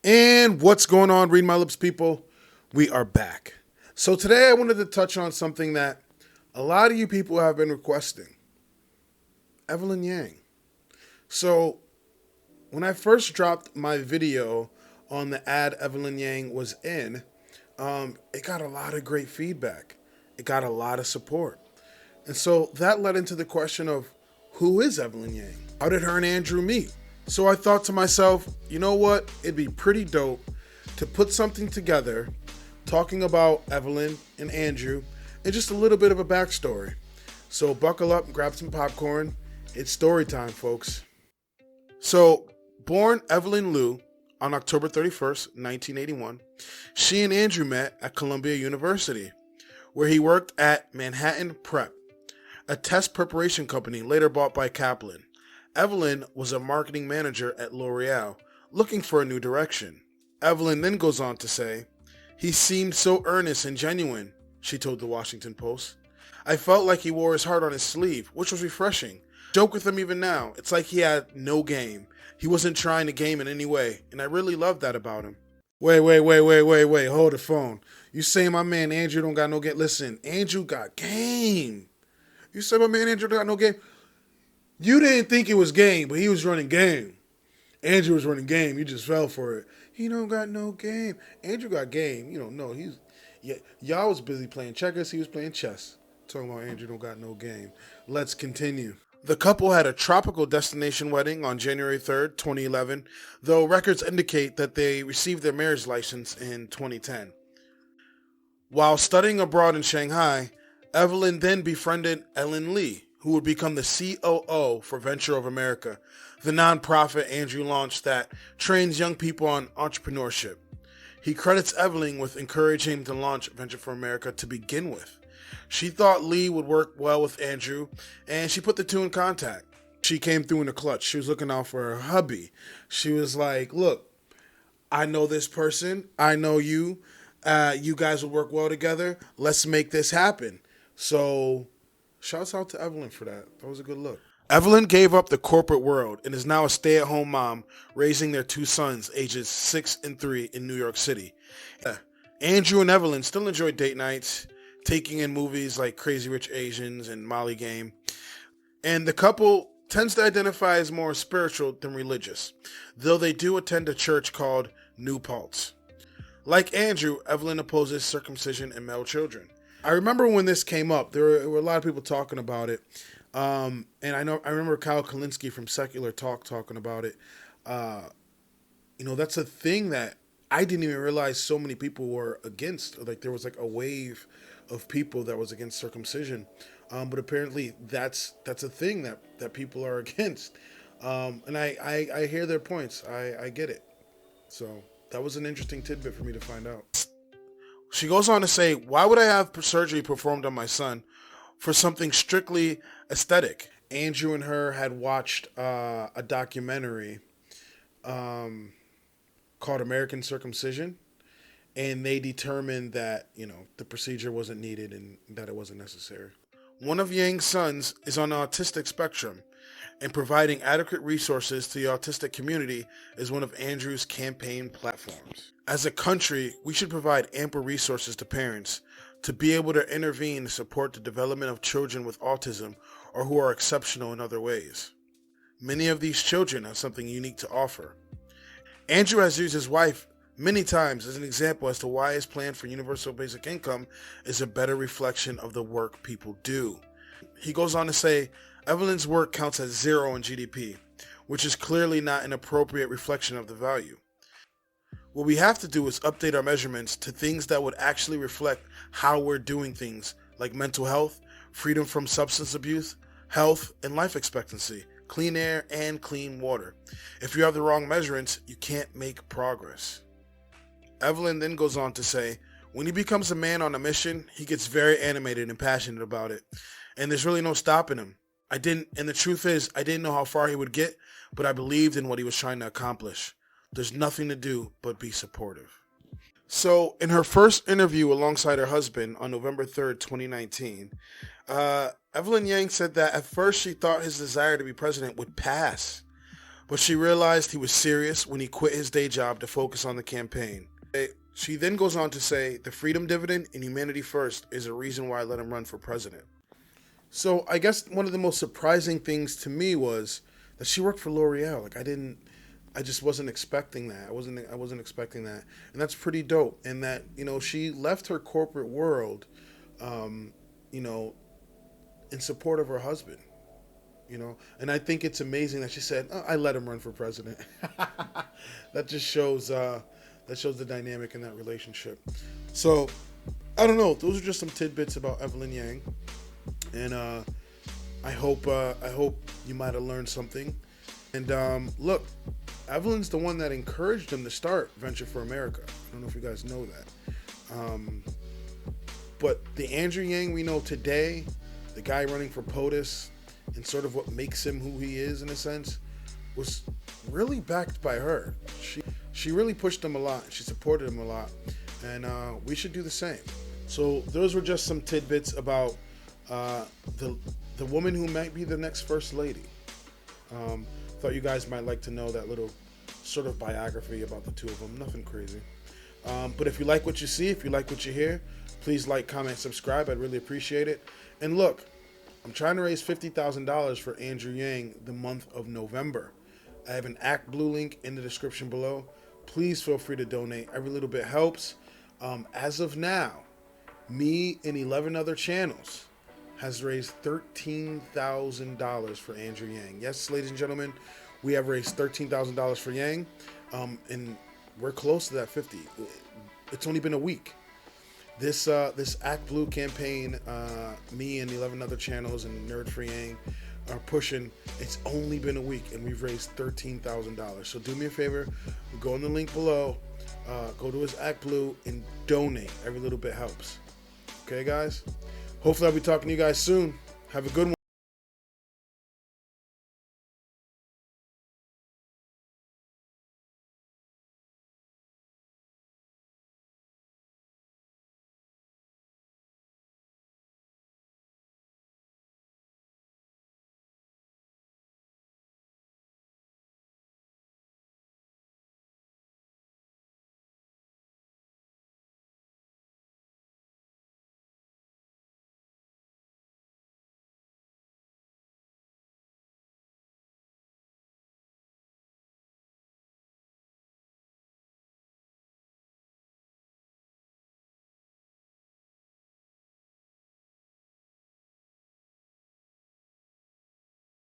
And what's going on, Read My Lips people? We are back. So today I wanted to touch on something that a lot of you people have been requesting. Evelyn Yang. So when I first dropped my video on the ad Evelyn Yang was in, it got a lot of great feedback. It got a lot of support. And so that led into the question of, who is Evelyn Yang? How did her and Andrew meet? So I thought to myself, you know what? It'd be pretty dope to put something together talking about Evelyn and Andrew and just a little bit of a backstory. So buckle up and grab some popcorn. It's story time, folks. So, born Evelyn Liu on October 31st, 1981, she and Andrew met at Columbia University, where he worked at Manhattan Prep, a test preparation company later bought by Kaplan. Evelyn was a marketing manager at L'Oreal, looking for a new direction. Evelyn then goes on to say, "He seemed so earnest and genuine," she told the Washington Post. "I felt like he wore his heart on his sleeve, which was refreshing. Joke with him even now. It's like he had no game. He wasn't trying to game in any way, and I really loved that about him." Wait, hold the phone. You saying my man Andrew don't got no game? Listen, Andrew got game. You say my man Andrew got no game? You didn't think it was game, but he was running game. Andrew was running game. You just fell for it. He don't got no game. Andrew got game. You don't know. Y'all was busy playing checkers. He was playing chess. Talking about Andrew don't got no game. Let's continue. The couple had a tropical destination wedding on January 3rd, 2011, though records indicate that they received their marriage license in 2010. While studying abroad in Shanghai, Evelyn then befriended Ellen Lee, who would become the COO for Venture of America, the nonprofit Andrew launched that trains young people on entrepreneurship. He credits Evelyn with encouraging him to launch Venture for America to begin with. She thought Lee would work well with Andrew, and she put the two in contact. She came through in the clutch. She was looking out for her hubby. She was like, "Look, I know this person. I know you. You guys will work well together. Let's make this happen." So shouts out to Evelyn for that. That was a good look. Evelyn gave up the corporate world and is now a stay-at-home mom, raising their two sons, ages 6 and 3, in New York City. Andrew and Evelyn still enjoy date nights, taking in movies like Crazy Rich Asians and Molly Game. And the couple tends to identify as more spiritual than religious, though they do attend a church called New Paltz. Like Andrew, Evelyn opposes circumcision in male children. I remember when this came up, there were a lot of people talking about it. And I remember Kyle Kalinske from Secular Talk talking about it. That's a thing that I didn't even realize so many people were against. Like, there was like a wave of people that was against circumcision. But apparently that's a thing that people are against. And I hear their points. I get it. So that was an interesting tidbit for me to find out. She goes on to say, "Why would I have surgery performed on my son for something strictly aesthetic?" Andrew and her had watched a documentary called American Circumcision, and they determined that, the procedure wasn't needed and that it wasn't necessary. One of Yang's sons is on the autistic spectrum, and providing adequate resources to the autistic community is one of Andrew's campaign platforms. As a country, we should provide ample resources to parents to be able to intervene to support the development of children with autism or who are exceptional in other ways. Many of these children have something unique to offer. Andrew has used his wife many times as an example as to why his plan for universal basic income is a better reflection of the work people do. He goes on to say, Evelyn's work counts as 0 in GDP, which is clearly not an appropriate reflection of the value. What we have to do is update our measurements to things that would actually reflect how we're doing things, like mental health, freedom from substance abuse, health, and life expectancy, clean air, and clean water. If you have the wrong measurements, you can't make progress. Evelyn then goes on to say, when he becomes a man on a mission, he gets very animated and passionate about it, and there's really no stopping him. And the truth is, I didn't know how far he would get, but I believed in what he was trying to accomplish. There's nothing to do but be supportive. So, in her first interview alongside her husband on November 3rd, 2019, Evelyn Yang said that at first she thought his desire to be president would pass, but she realized he was serious when he quit his day job to focus on the campaign. She then goes on to say, the freedom dividend and humanity first is a reason why I let him run for president. So I guess one of the most surprising things to me was that she worked for L'Oreal. Like I just wasn't expecting that. I wasn't expecting that. And that's pretty dope. And that, she left her corporate world, in support of her husband. And I think it's amazing that she said, I let him run for president. That just shows the dynamic in that relationship. So I don't know. Those are just some tidbits about Evelyn Yang. And I hope you might have learned something. And look, Evelyn's the one that encouraged him to start Venture for America. I don't know if you guys know that. But the Andrew Yang we know today, the guy running for POTUS, and sort of what makes him who he is in a sense, was really backed by her. She really pushed him a lot. She supported him a lot. And we should do the same. So those were just some tidbits about the woman who might be the next first lady. Thought you guys might like to know that little sort of biography about the two of them. Nothing crazy. But if you like what you see, if you like what you hear, please like, comment, subscribe. I'd really appreciate it. And look, I'm trying to raise $50,000 for Andrew Yang the month of November. I have an ActBlue link in the description below. Please feel free to donate. Every little bit helps. As of now, me and 11 other channels has raised $13,000 for Andrew Yang. Yes, ladies and gentlemen, we have raised $13,000 for Yang, and we're close to that 50. It's only been a week. This ActBlue campaign, me and 11 other channels and Nerd for Yang are pushing. It's only been a week, and we've raised $13,000. So do me a favor, go on the link below, go to his ActBlue and donate. Every little bit helps. Okay, guys? Hopefully I'll be talking to you guys soon. Have a good one.